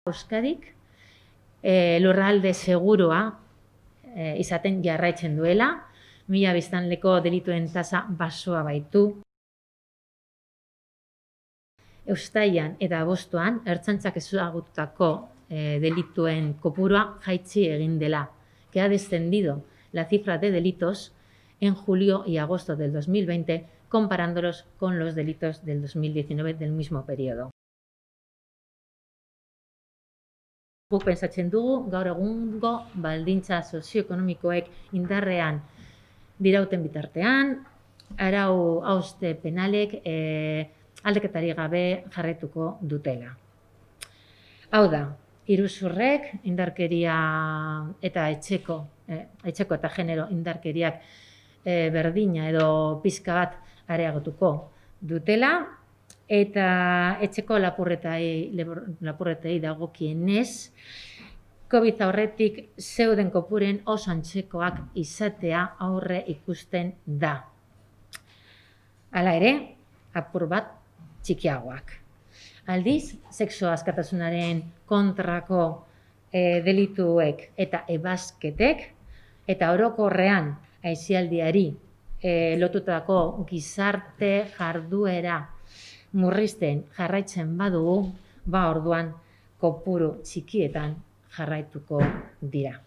Euskadik lurralde segurua izaten jarraitzen duela, 1000 biztanleko delituen tasa baxua baitu. Uztailean eta abuztuan ertzaintzak ezagututako delituen kopurua jaitsi egin dela, que ha descendido la cifra de delitos en julio y agosto del 2020 comparándolos con los delitos del 2019 del mismo periodo. Guk pentsatzen dugu gaur egungo baldintza sozioekonomikoek indarrean dirauten bitartean, arau hauste penalek aldaketarik gabe jarraituko dutela. Hau da, iruzurrek, indarkeria eta etxeko eta genero indarkeriak berdina edo pixka bat areagotuko dutela, eta etxeko lapurretei dagokienez, COVID aurretik zeuden kopuren oso antzekoak izatea aurre ikusten da. Hala ere, apur bat txikiagoak. Aldiz, sexu askatasunaren kontrako delituek eta ebazketek eta orokorrean aisialdiari lotutako gizarte jarduera murrizten jarraitzen badugu, orduan kopuru txikietan jarraituko dira.